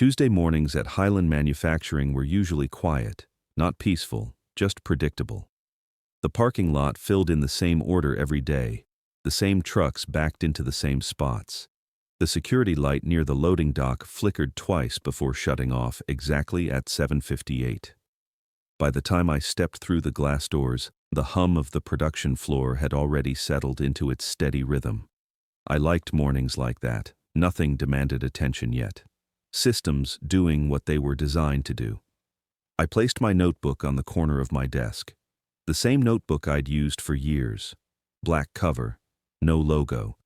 Tuesday mornings at Highland Manufacturing were usually quiet, not peaceful, just predictable. The parking lot filled in the same order every day, the same trucks backed into the same spots. The security light near the loading dock flickered twice before shutting off exactly at 7:58. By the time I stepped through the glass doors, the hum of the production floor had already settled into its steady rhythm. I liked mornings like that. Nothing demanded attention yet. Systems doing what they were designed to do. I placed my notebook on the corner of my desk. The same notebook I'd used for years. Black cover, no logo.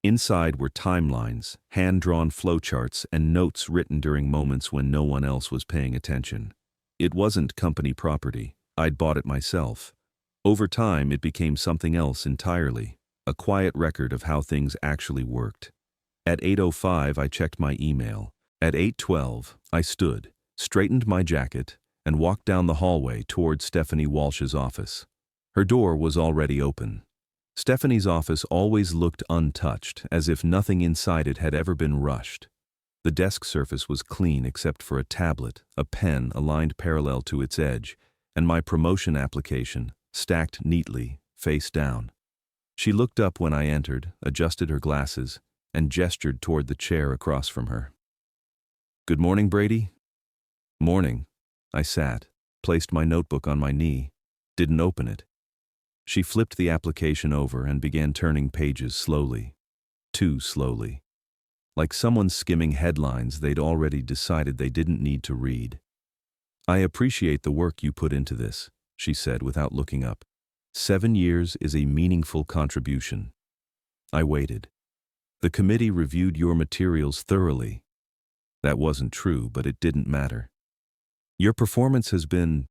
Inside were timelines, hand-drawn flowcharts, and notes written during moments when no one else was paying attention. It wasn't company property. I'd bought it myself. Over time, it became something else entirely, a quiet record of how things actually worked. At 8:05, I checked my email. At 8:12, I stood, straightened my jacket, and walked down the hallway toward Stephanie Walsh's office. Her door was already open. Stephanie's office always looked untouched, as if nothing inside it had ever been rushed. The desk surface was clean except for a tablet, a pen aligned parallel to its edge, and my promotion application, stacked neatly, face down. She looked up when I entered, adjusted her glasses, and gestured toward the chair across from her. "Good morning, Brady." "Morning." I sat, placed my notebook on my knee, didn't open it. She flipped the application over and began turning pages slowly. Too slowly. Like someone skimming headlines they'd already decided they didn't need to read. "I appreciate the work you put into this," she said without looking up. 7 years is a meaningful contribution." I waited. "The committee reviewed your materials thoroughly." That wasn't true, but it didn't matter. "Your performance has been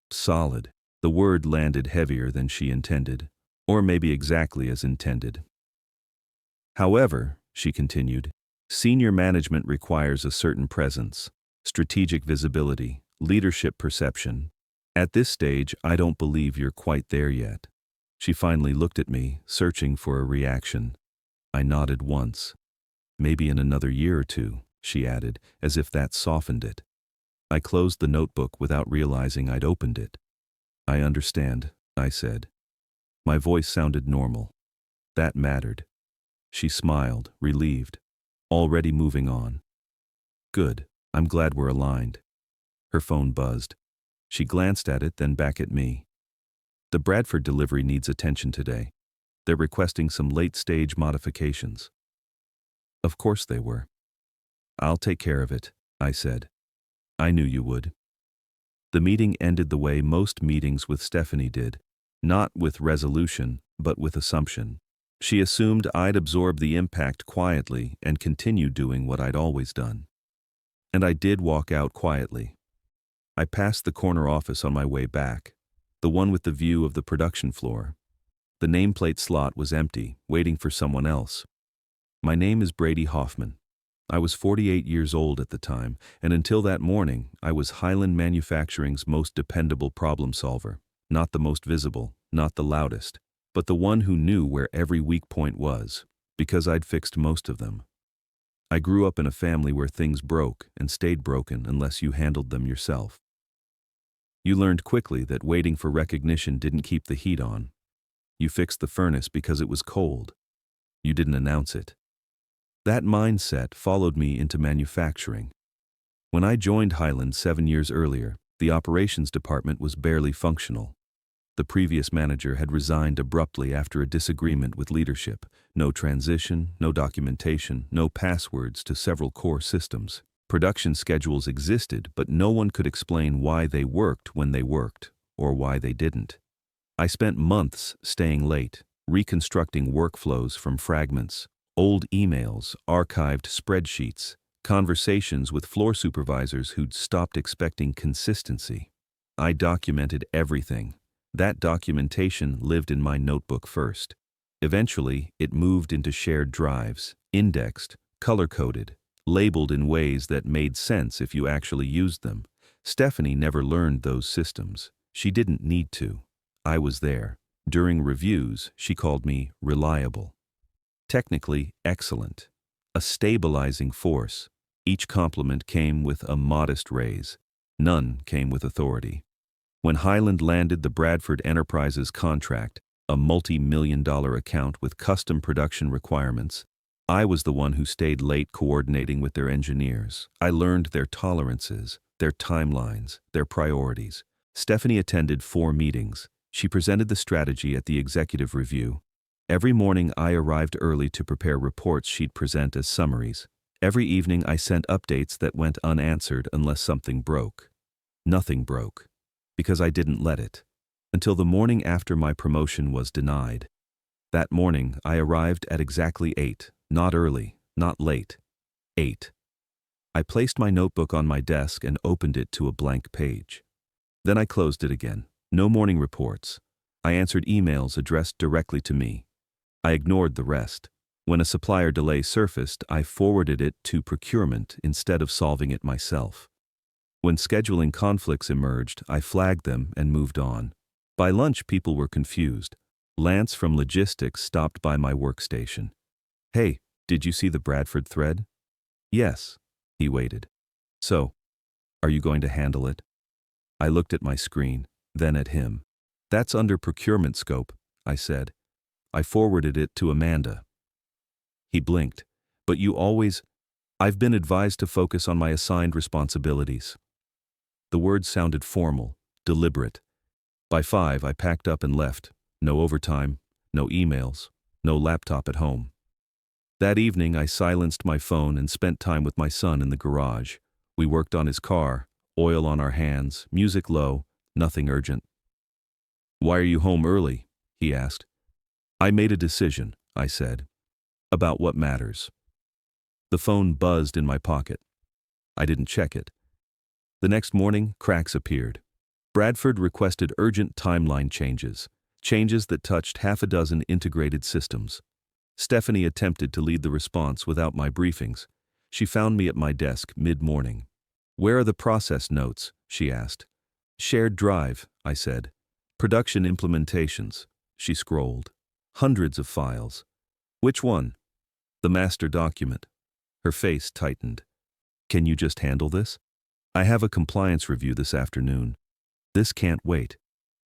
solid." The word landed heavier than she intended, or maybe exactly as intended. "However," she continued, "senior management requires a certain presence, strategic visibility, leadership perception. At this stage, I don't believe you're quite there yet." She finally looked at me, searching for a reaction. I nodded once. "Maybe in another year or two," she added, as if that softened it. I closed the notebook without realizing I'd opened it. "I understand," I said. My voice sounded normal. That mattered. She smiled, relieved. "Already moving on." "Good. I'm glad we're aligned." Her phone buzzed. She glanced at it, then back at me. "The Bradford delivery needs attention today. They're requesting some late-stage modifications." Of course they were. "I'll take care of it," I said. "I knew you would." The meeting ended the way most meetings with Stephanie did, not with resolution, but with assumption. She assumed I'd absorb the impact quietly and continue doing what I'd always done. And I did walk out quietly. I passed the corner office on my way back, the one with the view of the production floor. The nameplate slot was empty, waiting for someone else. "My name is Brady Hoffman. I was 48 years old at the time, and until that morning, I was Highland Manufacturing's most dependable problem solver. Not the most visible, not the loudest, but the one who knew where every weak point was, because I'd fixed most of them. I grew up in a family where things broke and stayed broken unless you handled them yourself. You learned quickly that waiting for recognition didn't keep the heat on. You fixed the furnace because it was cold. You didn't announce it. That mindset followed me into manufacturing. When I joined Highland 7 years earlier, the operations department was barely functional. The previous manager had resigned abruptly after a disagreement with leadership. No transition, no documentation, no passwords to several core systems. Production schedules existed, but no one could explain why they worked when they worked, or why they didn't. I spent months staying late, reconstructing workflows from fragments, old emails, archived spreadsheets, conversations with floor supervisors who'd stopped expecting consistency. I documented everything. That documentation lived in my notebook first. Eventually, it moved into shared drives, indexed, color-coded, labeled in ways that made sense if you actually used them. Stephanie never learned those systems. She didn't need to. I was there. During reviews, she called me reliable. Technically excellent. A stabilizing force. Each compliment came with a modest raise. None came with authority. When Highland landed the Bradford Enterprises contract, a multi-million-dollar account with custom production requirements, I was the one who stayed late coordinating with their engineers. I learned their tolerances, their timelines, their priorities. Stephanie attended 4 meetings. She presented the strategy at the executive review. Every morning I arrived early to prepare reports she'd present as summaries. Every evening I sent updates that went unanswered unless something broke. Nothing broke, because I didn't let it. Until the morning after my promotion was denied. That morning I arrived at exactly 8, not early, not late. 8. I placed my notebook on my desk and opened it to a blank page. Then I closed it again. No morning reports. I answered emails addressed directly to me. I ignored the rest. When a supplier delay surfaced, I forwarded it to procurement instead of solving it myself. When scheduling conflicts emerged, I flagged them and moved on. By lunch, people were confused. Lance from logistics stopped by my workstation. "Hey, did you see the Bradford thread?" "Yes." He waited. "So, are you going to handle it?" I looked at my screen, then at him. "That's under procurement scope," I said. I forwarded it to Amanda. He blinked. "But you always—" "I've been advised to focus on my assigned responsibilities." The words sounded formal, deliberate. By 5, I packed up and left. No overtime, no emails, no laptop at home. That evening, I silenced my phone and spent time with my son in the garage. We worked on his car, oil on our hands, music low, nothing urgent. "Why are you home early?" he asked. "I made a decision," I said, "about what matters." The phone buzzed in my pocket. I didn't check it. The next morning, cracks appeared. Bradford requested urgent timeline changes that touched half a dozen integrated systems. Stephanie attempted to lead the response without my briefings. She found me at my desk mid-morning. "Where are the process notes?" she asked. "Shared drive," I said. "Production implementations." She scrolled. Hundreds of files. "Which one?" "The master document." Her face tightened. "Can you just handle this?" "I have a compliance review this afternoon." "This can't wait."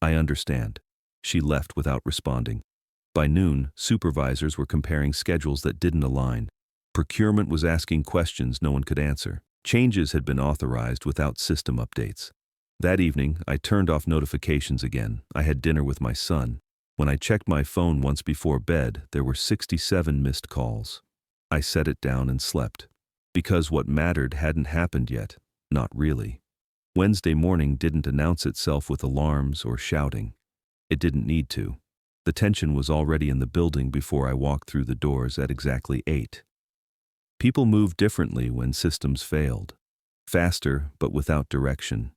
"I understand." She left without responding. By noon, supervisors were comparing schedules that didn't align. Procurement was asking questions no one could answer. Changes had been authorized without system updates. That evening, I turned off notifications again. I had dinner with my son. When I checked my phone once before bed, there were 67 missed calls. I set it down and slept. Because what mattered hadn't happened yet. Not really. Wednesday morning didn't announce itself with alarms or shouting. It didn't need to. The tension was already in the building before I walked through the doors at exactly 8. People moved differently when systems failed. Faster, but without direction.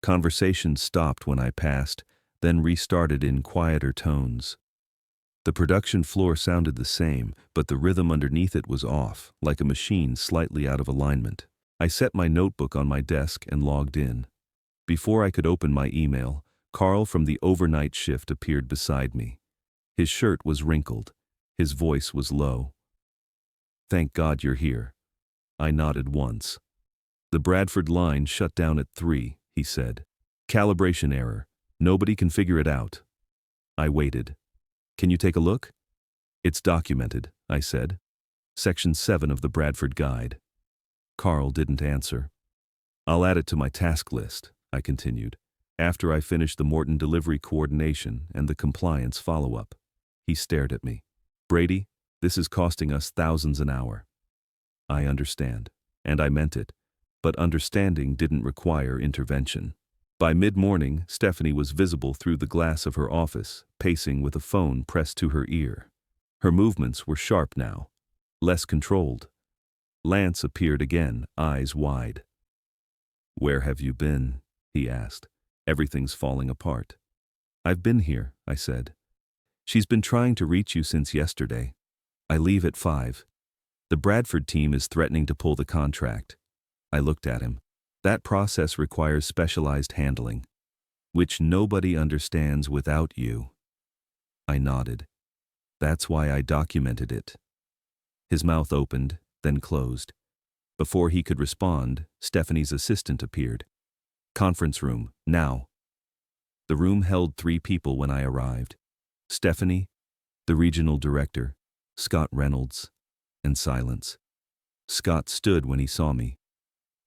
Conversations stopped when I passed, then restarted in quieter tones. The production floor sounded the same, but the rhythm underneath it was off, like a machine slightly out of alignment. I set my notebook on my desk and logged in. Before I could open my email, Carl from the overnight shift appeared beside me. His shirt was wrinkled. His voice was low. "Thank God you're here." I nodded once. "The Bradford line shut down at 3, he said. "Calibration error. Nobody can figure it out." I waited. "Can you take a look?" "It's documented," I said. Section 7 of the Bradford Guide. Carl didn't answer. "I'll add it to my task list," I continued, "after I finish the Morton delivery coordination and the compliance follow-up." He stared at me. "Brady, this is costing us thousands an hour." "I understand." And I meant it. But understanding didn't require intervention. By mid-morning, Stephanie was visible through the glass of her office, pacing with a phone pressed to her ear. Her movements were sharp now, less controlled. Lance appeared again, eyes wide. "Where have you been?" he asked. "Everything's falling apart." "I've been here," I said. "She's been trying to reach you since yesterday. I leave at 5. The Bradford team is threatening to pull the contract." I looked at him. "That process requires specialized handling, which nobody understands without you." I nodded. "That's why I documented it." His mouth opened, then closed. Before he could respond, Stephanie's assistant appeared. Conference room, now. The room held 3 people when I arrived. Stephanie, the regional director, Scott Reynolds, and silence. Scott stood when he saw me.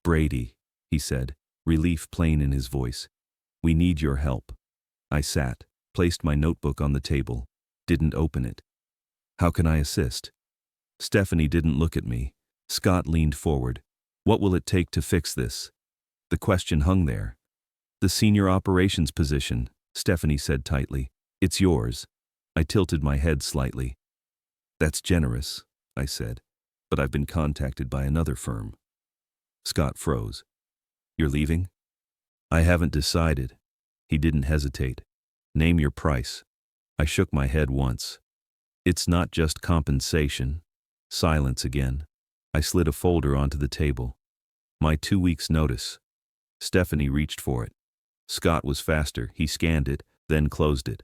"Brady," he said, relief plain in his voice. "We need your help." I sat, placed my notebook on the table, didn't open it. "How can I assist?" Stephanie didn't look at me. Scott leaned forward. "What will it take to fix this?" The question hung there. "The senior operations position," Stephanie said tightly. "It's yours." I tilted my head slightly. "That's generous," I said, "but I've been contacted by another firm." Scott froze. "You're leaving?" "I haven't decided." He didn't hesitate. "Name your price." I shook my head once. "It's not just compensation." Silence again. I slid a folder onto the table. "My 2 weeks' notice." Stephanie reached for it. Scott was faster. He scanned it, then closed it.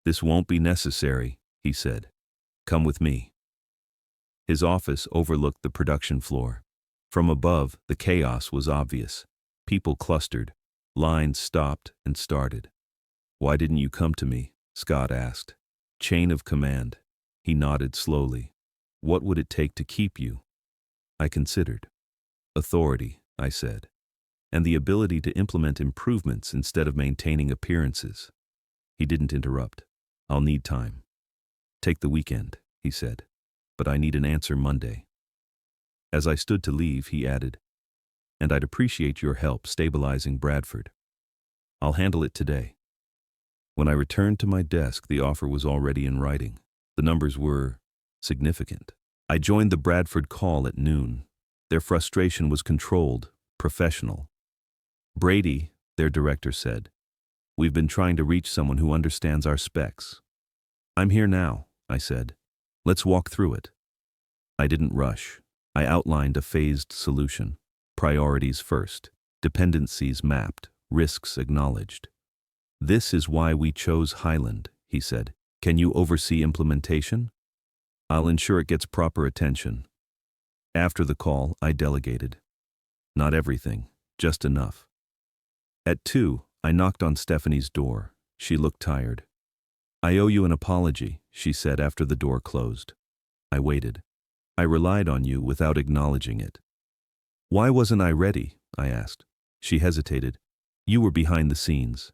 "This won't be necessary," he said. "Come with me." His office overlooked the production floor. From above, the chaos was obvious. People clustered. Lines stopped and started. "Why didn't you come to me?" Scott asked. "Chain of command." He nodded slowly. "What would it take to keep you?" I considered. "Authority," I said, "and the ability to implement improvements instead of maintaining appearances." He didn't interrupt. "I'll need time." "Take the weekend," he said, "but I need an answer Monday." As I stood to leave, he added, "And I'd appreciate your help stabilizing Bradford." "I'll handle it today." When I returned to my desk, the offer was already in writing. The numbers were significant. I joined the Bradford call at noon. Their frustration was controlled, professional. "Brady," their director said, "we've been trying to reach someone who understands our specs." "I'm here now," I said. "Let's walk through it." I didn't rush. I outlined a phased solution. Priorities first, dependencies mapped, risks acknowledged. "This is why we chose Highland," he said. "Can you oversee implementation?" "I'll ensure it gets proper attention." After the call, I delegated. Not everything, just enough. At 2, I knocked on Stephanie's door. She looked tired. "I owe you an apology," she said after the door closed. I waited. "I relied on you without acknowledging it." "Why wasn't I ready?" I asked. She hesitated. "You were behind the scenes."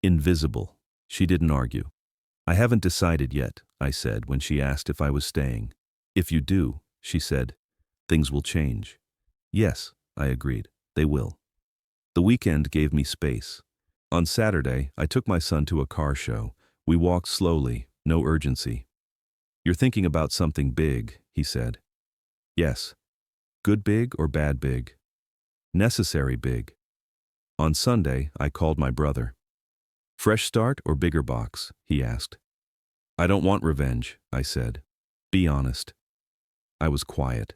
"Invisible." She didn't argue. "I haven't decided yet," I said when she asked if I was staying. "If you do," she said, "things will change." "Yes," I agreed, "they will." The weekend gave me space. On Saturday, I took my son to a car show. We walked slowly, no urgency. "You're thinking about something big," he said. "Yes." "Good big or bad big?" "Necessary big." On Sunday, I called my brother. "Fresh start or bigger box?" he asked. "I don't want revenge," I said. "Be honest." I was quiet.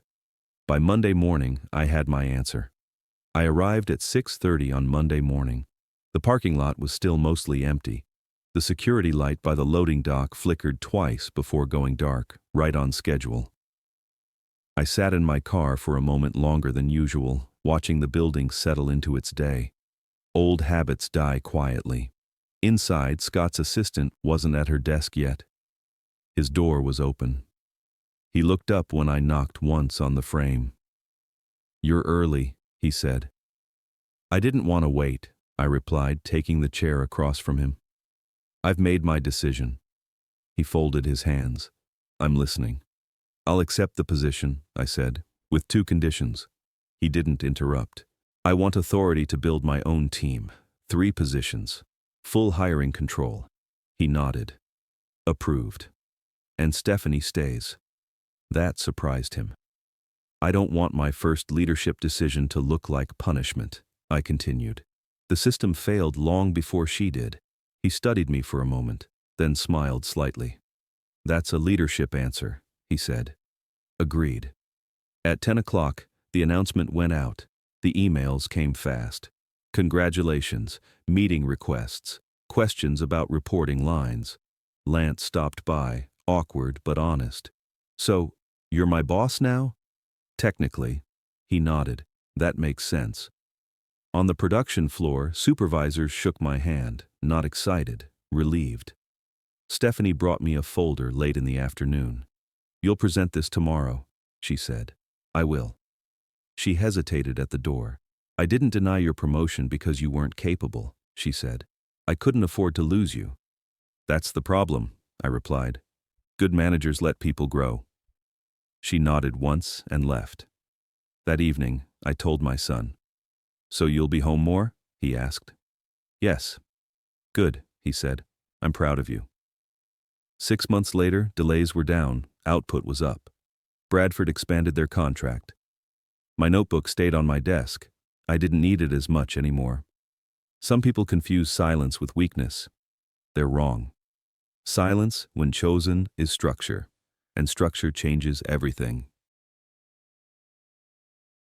By Monday morning, I had my answer. I arrived at 6:30 on Monday morning. The parking lot was still mostly empty. The security light by the loading dock flickered twice before going dark, right on schedule. I sat in my car for a moment longer than usual, watching the building settle into its day. Old habits die quietly. Inside, Scott's assistant wasn't at her desk yet. His door was open. He looked up when I knocked once on the frame. "You're early," he said. "I didn't want to wait," I replied, taking the chair across from him. "I've made my decision." He folded his hands. "I'm listening." "I'll accept the position," I said, "with 2 conditions." He didn't interrupt. "I want authority to build my own team. 3 positions. Full hiring control." He nodded. "Approved. And Stephanie stays." That surprised him. "I don't want my first leadership decision to look like punishment," I continued. "The system failed long before she did." He studied me for a moment, then smiled slightly. "That's a leadership answer," he said. Agreed. At 10 o'clock, the announcement went out. The emails came fast. Congratulations, meeting requests, questions about reporting lines. Lance stopped by, awkward but honest. "So, you're my boss now?" "Technically." He nodded. That makes sense. On the production floor, supervisors shook my hand, not excited, relieved. Stephanie brought me a folder late in the afternoon. You'll present this tomorrow, she said. I will. She hesitated at the door. I didn't deny your promotion because you weren't capable, she said. I couldn't afford to lose you. That's the problem, I replied. Good managers let people grow. She nodded once and left. That evening, I told my son. So you'll be home more? He asked. Yes. Good, he said. I'm proud of you. 6 months later, delays were down, output was up. Bradford expanded their contract. My notebook stayed on my desk. I didn't need it as much anymore. Some people confuse silence with weakness. They're wrong. Silence, when chosen, is structure, and structure changes everything.